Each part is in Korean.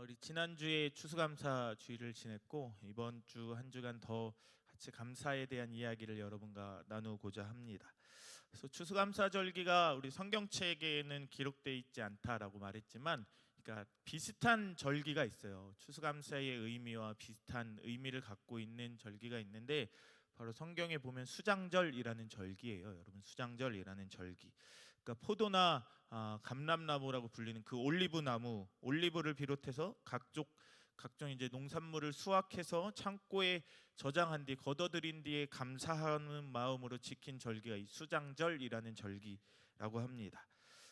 우리 지난주에 추수감사 주일을 지냈고 이번 주 한 주간 더 같이 감사에 대한 이야기를 여러분과 나누고자 합니다. 그래서 추수감사절기가 우리 성경책에는 기록되어 있지 않다라고 말했지만, 그러니까 비슷한 절기가 있어요. 추수감사의 의미와 비슷한 의미를 갖고 있는 절기가 있는데 바로 성경에 보면 수장절이라는 절기예요. 여러분, 수장절이라는 절기. 그러니까 포도나 감람나무라고 불리는 그 올리브 나무, 올리브를 비롯해서 각종 이제 농산물을 수확해서 창고에 저장한 뒤 걷어들인 뒤에 감사하는 마음으로 지킨 절기가 이 수장절이라는 절기라고 합니다.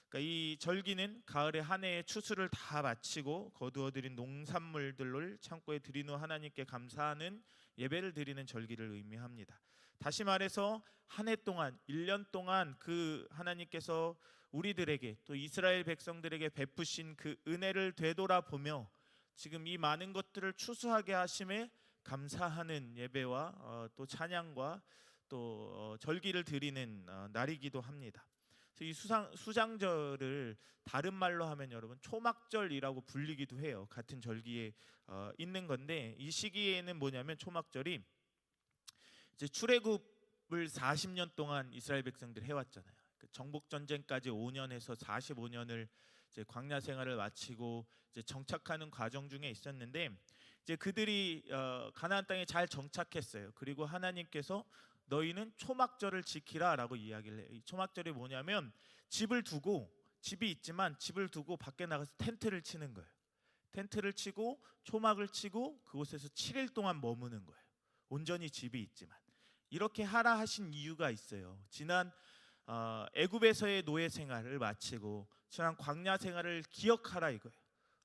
그러니까 이 절기는 가을에 한 해의 추수를 다 마치고 거두어들인 농산물들을 창고에 드린 후 하나님께 감사하는 예배를 드리는 절기를 의미합니다. 다시 말해서 한 해 동안, 1년 동안 그 하나님께서 우리들에게 또 이스라엘 백성들에게 베푸신 그 은혜를 되돌아보며 지금 이 많은 것들을 추수하게 하심에 감사하는 예배와 또 찬양과 또 절기를 드리는 날이기도 합니다. 이 수장절을 다른 말로 하면 여러분 초막절이라고 불리기도 해요. 같은 절기에 있는 건데, 이 시기에는 뭐냐면 초막절이 이제 출애굽을 40년 동안 이스라엘 백성들이 해왔잖아요. 정복 전쟁까지 5년에서 45년을 이제 광야 생활을 마치고 이제 정착하는 과정 중에 있었는데, 이제 그들이 가나안 땅에 잘 정착했어요. 그리고 하나님께서 너희는 초막절을 지키라라고 이야기를 해요. 이 초막절이 뭐냐면 집이 있지만 집을 두고 밖에 나가서 텐트를 치는 거예요. 텐트를 치고 초막을 치고 그곳에서 7일 동안 머무는 거예요. 온전히 집이 있지만. 이렇게 하라 하신 이유가 있어요. 지난 애굽에서의 노예 생활을 마치고 지난 광야 생활을 기억하라 이거예요.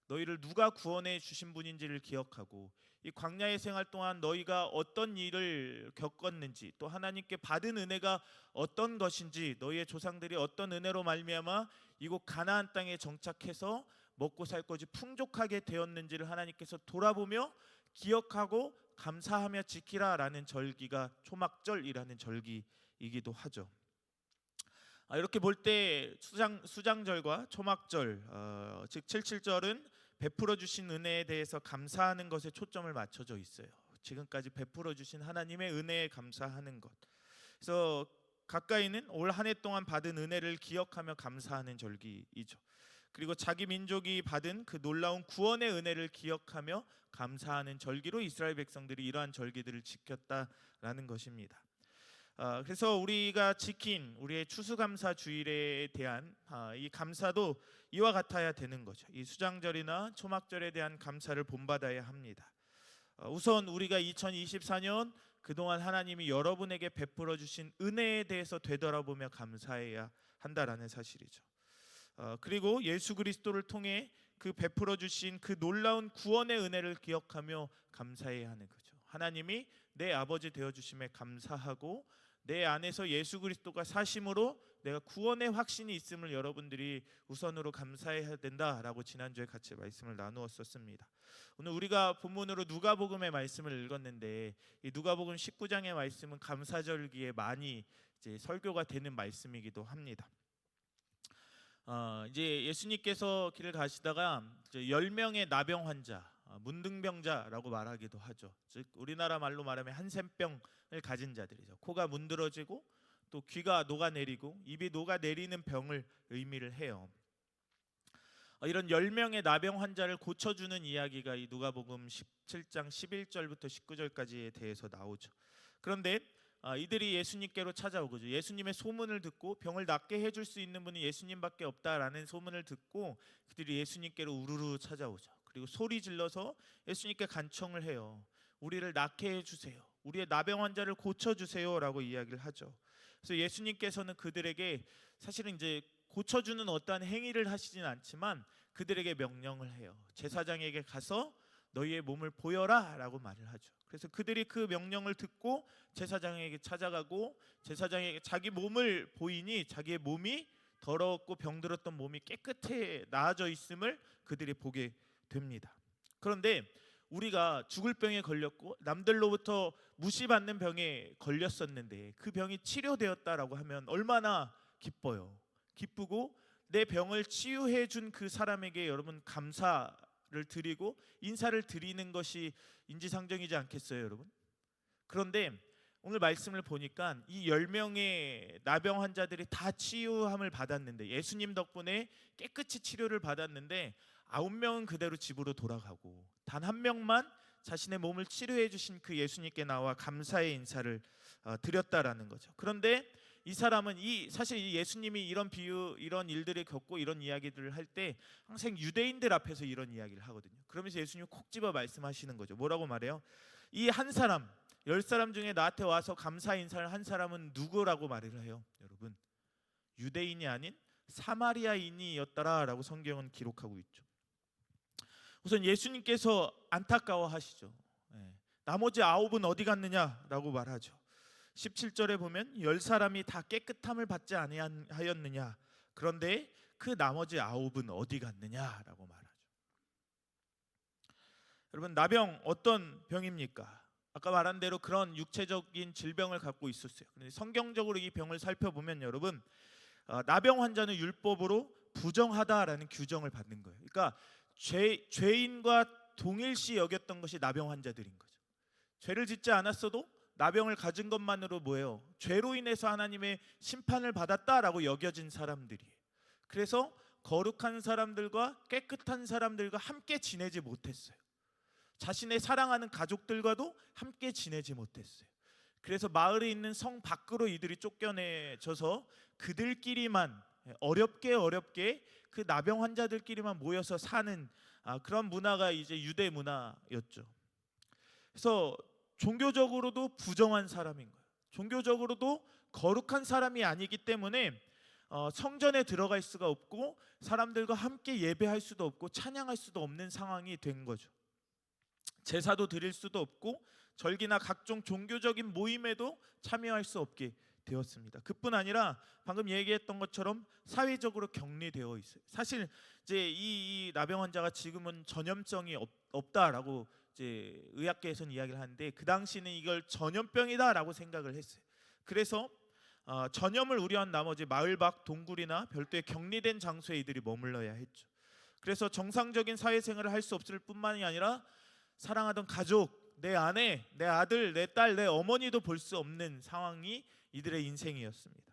너희를 누가 구원해 주신 분인지를 기억하고 이 광야의 생활 동안 너희가 어떤 일을 겪었는지, 또 하나님께 받은 은혜가 어떤 것인지, 너희의 조상들이 어떤 은혜로 말미암아 이곳 가나안 땅에 정착해서 먹고 살 것이 풍족하게 되었는지를 하나님께서 돌아보며 기억하고 감사하며 지키라라는 절기가 초막절이라는 절기이기도 하죠. 이렇게 볼 때 수장절과 초막절, 즉 77절은 베풀어 주신 은혜에 대해서 감사하는 것에 초점을 맞춰져 있어요. 지금까지 베풀어 주신 하나님의 은혜에 감사하는 것. 그래서 가까이는 올 한 해 동안 받은 은혜를 기억하며 감사하는 절기이죠. 그리고 자기 민족이 받은 그 놀라운 구원의 은혜를 기억하며 감사하는 절기로 이스라엘 백성들이 이러한 절기들을 지켰다라는 것입니다. 그래서 우리가 지킨 우리의 추수감사 주일에 대한 이 감사도 이와 같아야 되는 거죠. 이 수장절이나 초막절에 대한 감사를 본받아야 합니다. 우선 우리가 2024년 그동안 하나님이 여러분에게 베풀어 주신 은혜에 대해서 되돌아보며 감사해야 한다라는 사실이죠. 그리고 예수 그리스도를 통해 그 베풀어 주신 그 놀라운 구원의 은혜를 기억하며 감사해야 하는 거죠. 하나님이 내 아버지 되어 주심에 감사하고 내 안에서 예수 그리스도가 사심으로 내가 구원의 확신이 있음을 여러분들이 우선으로 감사해야 된다라고 지난주에 같이 말씀을 나누었었습니다. 오늘 우리가 본문으로 누가복음의 말씀을 읽었는데, 이 누가복음 19장의 말씀은 감사절기에 많이 이제 설교가 되는 말씀이기도 합니다. 이제 예수님께서 길을 가시다가 10명의 나병 환자, 문둥병자라고 말하기도 하죠. 즉 우리나라 말로 말하면 한센병을 가진 자들이죠. 코가 문드러지고 또 귀가 녹아내리고 입이 녹아내리는 병을 의미를 해요. 이런 10명의 나병 환자를 고쳐주는 이야기가 이 누가복음 17장 11절부터 19절까지에 대해서 나오죠. 그런데 이들이 예수님께로 찾아오죠. 예수님의 소문을 듣고 병을 낫게 해줄 수 있는 분이 예수님밖에 없다라는 소문을 듣고 그들이 예수님께로 우르르 찾아오죠. 그리고 소리 질러서 예수님께 간청을 해요. 우리를 낫게 해주세요. 우리의 나병 환자를 고쳐주세요라고 이야기를 하죠. 그래서 예수님께서는 그들에게 사실은 이제 고쳐주는 어떠한 행위를 하시진 않지만 그들에게 명령을 해요. 제사장에게 가서 너희의 몸을 보여라 라고 말을 하죠. 그래서 그들이 그 명령을 듣고 제사장에게 찾아가고 제사장에게 자기 몸을 보이니 자기의 몸이 더러웠고 병들었던 몸이 깨끗해 나아져 있음을 그들이 보게 됩니다. 그런데 우리가 죽을 병에 걸렸고 남들로부터 무시받는 병에 걸렸었는데 그 병이 치료되었다라고 하면 얼마나 기뻐요. 기쁘고 내 병을 치유해 준 그 사람에게 여러분 감사를 드리고 인사를 드리는 것이 인지상정이지 않겠어요, 여러분? 그런데 오늘 말씀을 보니까 이 10명의 나병 환자들이 다 치유함을 받았는데, 예수님 덕분에 깨끗이 치료를 받았는데 9명은 그대로 집으로 돌아가고 단 한 명만 자신의 몸을 치료해 주신 그 예수님께 나와 감사의 인사를 드렸다라는 거죠. 그런데 이 사람은 사실 이 예수님이 이런 비유, 이런 일들을 겪고 이런 이야기들을 할 때 항상 유대인들 앞에서 이런 이야기를 하거든요. 그러면서 예수님이 콕 집어 말씀하시는 거죠. 뭐라고 말해요? 이 한 사람, 10사람 중에 나한테 와서 감사 인사를 한 사람은 누구라고 말을 해요, 여러분? 유대인이 아닌 사마리아인이었다라고 성경은 기록하고 있죠. 우선 예수님께서 안타까워하시죠. 나머지 9은 어디 갔느냐라고 말하죠. 17절에 보면 10사람이 다 깨끗함을 받지 아니하였느냐, 그런데 그 나머지 9은 어디 갔느냐라고 말하죠. 여러분, 나병 어떤 병입니까? 아까 말한 대로 그런 육체적인 질병을 갖고 있었어요. 그런데 성경적으로 이 병을 살펴보면 여러분, 나병 환자는 율법으로 부정하다라는 규정을 받는 거예요. 그러니까 죄인과 동일시 여겼던 것이 나병 환자들인 거죠. 죄를 짓지 않았어도 나병을 가진 것만으로 뭐예요? 죄로 인해서 하나님의 심판을 받았다라고 여겨진 사람들이에요. 그래서 거룩한 사람들과 깨끗한 사람들과 함께 지내지 못했어요. 자신의 사랑하는 가족들과도 함께 지내지 못했어요. 그래서 마을에 있는 성 밖으로 이들이 쫓겨내져서 그들끼리만 어렵게 그 나병 환자들끼리만 모여서 사는 그런 문화가 이제 유대 문화였죠. 그래서 종교적으로도 부정한 사람인 거예요. 종교적으로도 거룩한 사람이 아니기 때문에 성전에 들어갈 수가 없고 사람들과 함께 예배할 수도 없고 찬양할 수도 없는 상황이 된 거죠. 제사도 드릴 수도 없고 절기나 각종 종교적인 모임에도 참여할 수 없게 되었습니다. 그뿐 아니라 방금 얘기했던 것처럼 사회적으로 격리되어 있어요. 사실 이제 이 나병 환자가 지금은 전염성이 없다라고 이제 의학계에서는 이야기를 하는데, 그 당시는 이걸 전염병이다라고 생각을 했어요. 그래서 전염을 우려한 나머지 마을 밖 동굴이나 별도의 격리된 장소에 이들이 머물러야 했죠. 그래서 정상적인 사회생활을 할 수 없을 뿐만이 아니라 사랑하던 가족, 내 아내, 내 아들, 내 딸, 내 어머니도 볼 수 없는 상황이 이들의 인생이었습니다.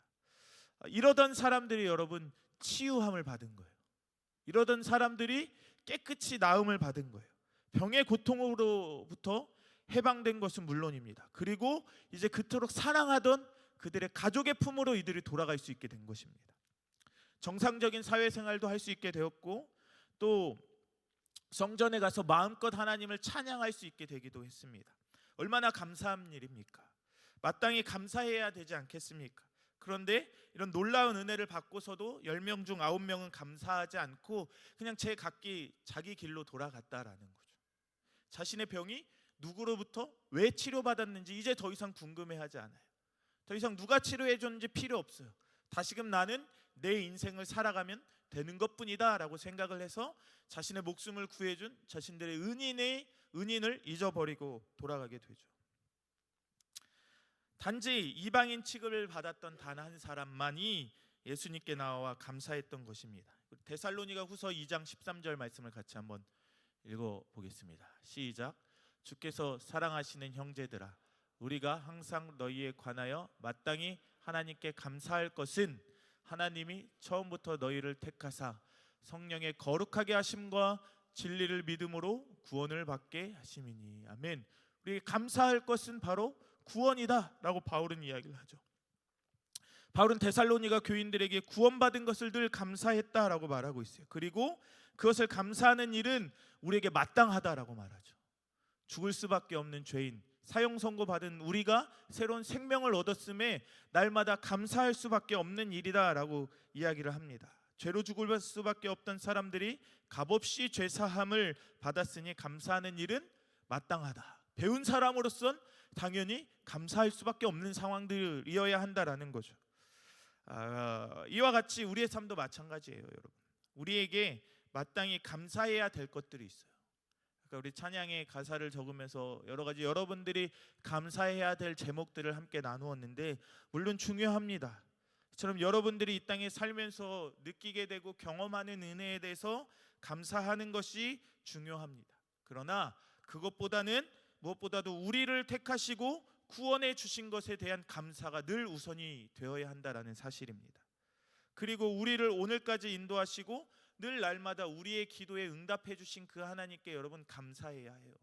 이러던 사람들이 여러분 치유함을 받은 거예요. 이러던 사람들이 깨끗이 나음을 받은 거예요. 병의 고통으로부터 해방된 것은 물론입니다. 그리고 이제 그토록 사랑하던 그들의 가족의 품으로 이들이 돌아갈 수 있게 된 것입니다. 정상적인 사회생활도 할 수 있게 되었고 또 성전에 가서 마음껏 하나님을 찬양할 수 있게 되기도 했습니다. 얼마나 감사한 일입니까? 마땅히 감사해야 되지 않겠습니까? 그런데 이런 놀라운 은혜를 받고서도 10명 중 9명은 감사하지 않고 그냥 자기 길로 돌아갔다라는 거죠. 자신의 병이 누구로부터 왜 치료받았는지 이제 더 이상 궁금해하지 않아요. 더 이상 누가 치료해 줬는지 필요 없어요. 다시금 나는 내 인생을 살아가면 되는 것뿐이다 라고 생각을 해서 자신의 목숨을 구해준 자신들의 은인을 잊어버리고 돌아가게 되죠. 단지 이방인 취급을 받았던 단 한 사람만이 예수님께 나와 감사했던 것입니다. 데살로니가 후서 2장 13절 말씀을 같이 한번 읽어보겠습니다. 시작. 주께서 사랑하시는 형제들아, 우리가 항상 너희에 관하여 마땅히 하나님께 감사할 것은 하나님이 처음부터 너희를 택하사 성령의 거룩하게 하심과 진리를 믿음으로 구원을 받게 하심이니. 아멘. 우리 감사할 것은 바로 구원이다 라고 바울은 이야기를 하죠. 바울은 데살로니가 교인들에게 구원받은 것을 늘 감사했다라고 말하고 있어요. 그리고 그것을 감사하는 일은 우리에게 마땅하다라고 말하죠. 죽을 수밖에 없는 죄인, 사형 선고받은 우리가 새로운 생명을 얻었음에 날마다 감사할 수밖에 없는 일이다라고 이야기를 합니다. 죄로 죽을 수밖에 없던 사람들이 값없이 죄사함을 받았으니 감사하는 일은 마땅하다. 배운 사람으로선 당연히 감사할 수밖에 없는 상황들이어야 한다라는 거죠. 이와 같이 우리의 삶도 마찬가지예요, 여러분. 우리에게 마땅히 감사해야 될 것들이 있어요. 그러니까 우리 찬양의 가사를 적으면서 여러 가지 여러분들이 감사해야 될 제목들을 함께 나누었는데 물론 중요합니다. 처럼 여러분들이 이 땅에 살면서 느끼게 되고 경험하는 은혜에 대해서 감사하는 것이 중요합니다. 그러나 그것보다는 무엇보다도 우리를 택하시고 구원해 주신 것에 대한 감사가 늘 우선이 되어야 한다라는 사실입니다. 그리고 우리를 오늘까지 인도하시고 늘 날마다 우리의 기도에 응답해 주신 그 하나님께 여러분 감사해야 해요.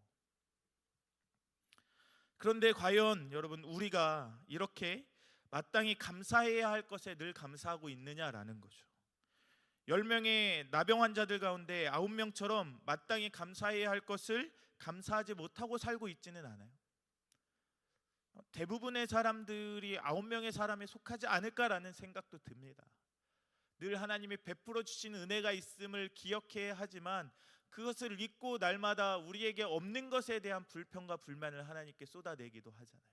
그런데 과연 여러분 우리가 이렇게 마땅히 감사해야 할 것에 늘 감사하고 있느냐라는 거죠. 10명의 나병 환자들 가운데 9명처럼 마땅히 감사해야 할 것을 감사하지 못하고 살고 있지는 않아요. 대부분의 사람들이 9명의 사람에 속하지 않을까라는 생각도 듭니다. 늘 하나님이 베풀어 주신 은혜가 있음을 기억해야 하지만 그것을 잊고 날마다 우리에게 없는 것에 대한 불평과 불만을 하나님께 쏟아내기도 하잖아요.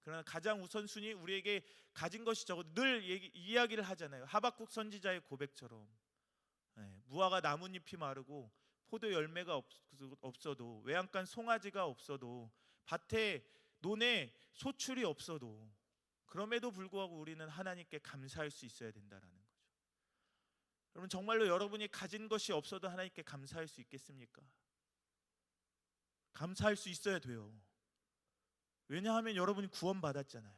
그러나 가장 우선순위 우리에게 가진 것이 적어도 늘 이야기를 하잖아요. 하박국 선지자의 고백처럼 무화과 나뭇잎이 마르고 포도 열매가 없어도 외양간 송아지가 없어도 밭에 논에 소출이 없어도 그럼에도 불구하고 우리는 하나님께 감사할 수 있어야 된다라는 거죠. 여러분 정말로 여러분이 가진 것이 없어도 하나님께 감사할 수 있겠습니까? 감사할 수 있어야 돼요. 왜냐하면 여러분이 구원받았잖아요.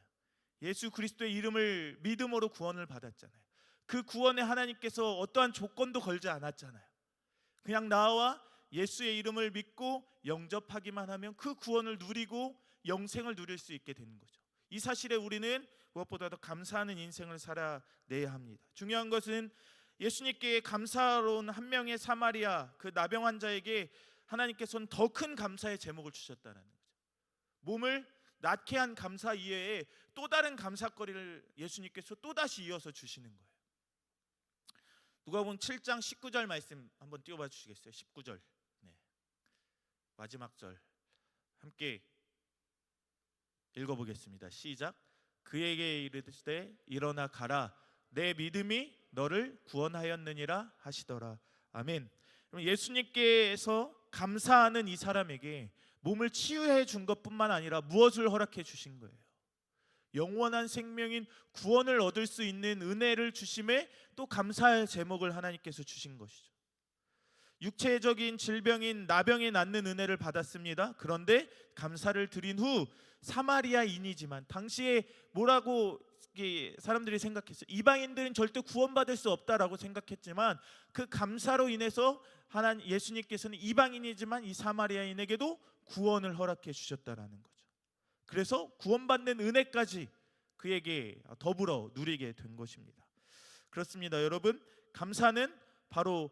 예수 그리스도의 이름을 믿음으로 구원을 받았잖아요. 그 구원에 하나님께서 어떠한 조건도 걸지 않았잖아요. 그냥 나와 예수의 이름을 믿고 영접하기만 하면 그 구원을 누리고 영생을 누릴 수 있게 되는 거죠. 이 사실에 우리는 무엇보다도 감사하는 인생을 살아내야 합니다. 중요한 것은 예수님께 감사로운 한 명의 사마리아 그 나병 환자에게 하나님께서는 더 큰 감사의 제목을 주셨다는 거죠. 몸을 낫게 한 감사 이외에 또 다른 감사거리를 예수님께서 또다시 이어서 주시는 거예요. 누가복음 7장 19절 말씀 한번 띄워봐 주시겠어요? 19절 마지막 절 함께 읽어보겠습니다. 시작. 그에게 이르시되 일어나 가라 내 믿음이 너를 구원하였느니라 하시더라. 아멘. 예수님께서 감사하는 이 사람에게 몸을 치유해 준 것뿐만 아니라 무엇을 허락해 주신 거예요? 영원한 생명인 구원을 얻을 수 있는 은혜를 주심에 또 감사할 제목을 하나님께서 주신 것이죠. 육체적인 질병인 나병에 낫는 은혜를 받았습니다. 그런데 감사를 드린 후 사마리아인이지만 당시에 뭐라고 사람들이 생각했어요? 이방인들은 절대 구원받을 수 없다라고 생각했지만 그 감사로 인해서 하나님 예수님께서는 이방인이지만 이 사마리아인에게도 구원을 허락해 주셨다라는 거죠. 그래서 구원받는 은혜까지 그에게 더불어 누리게 된 것입니다. 그렇습니다. 여러분 감사는 바로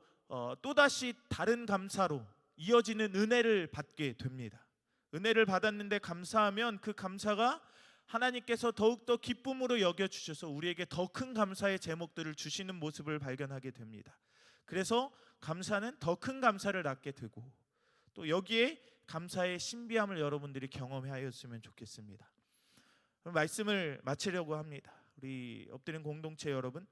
또다시 다른 감사로 이어지는 은혜를 받게 됩니다. 은혜를 받았는데 감사하면 그 감사가 하나님께서 더욱더 기쁨으로 여겨주셔서 우리에게 더 큰 감사의 제목들을 주시는 모습을 발견하게 됩니다. 그래서 감사는 더 큰 감사를 낳게 되고 또 여기에 감사의 신비함을 여러분들이 경험하였으면 좋겠습니다. 그럼 말씀을 마치려고 합니다. 우리 엎드린 공동체 여러분,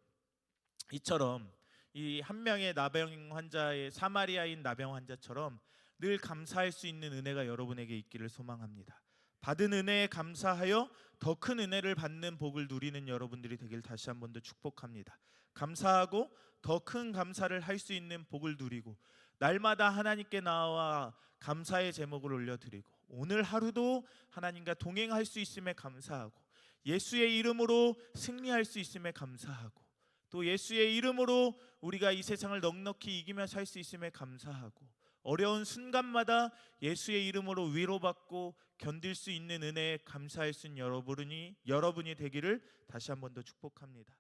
이처럼 이 한 명의 나병 환자의 사마리아인 나병 환자처럼 늘 감사할 수 있는 은혜가 여러분에게 있기를 소망합니다. 받은 은혜에 감사하여 더 큰 은혜를 받는 복을 누리는 여러분들이 되길 다시 한 번 더 축복합니다. 감사하고 더 큰 감사를 할 수 있는 복을 누리고 날마다 하나님께 나와 감사의 제목을 올려드리고 오늘 하루도 하나님과 동행할 수 있음에 감사하고 예수의 이름으로 승리할 수 있음에 감사하고 또 예수의 이름으로 우리가 이 세상을 넉넉히 이기며 살 수 있음에 감사하고 어려운 순간마다 예수의 이름으로 위로받고 견딜 수 있는 은혜에 감사할 수 있는 여러분이 되기를 다시 한 번 더 축복합니다.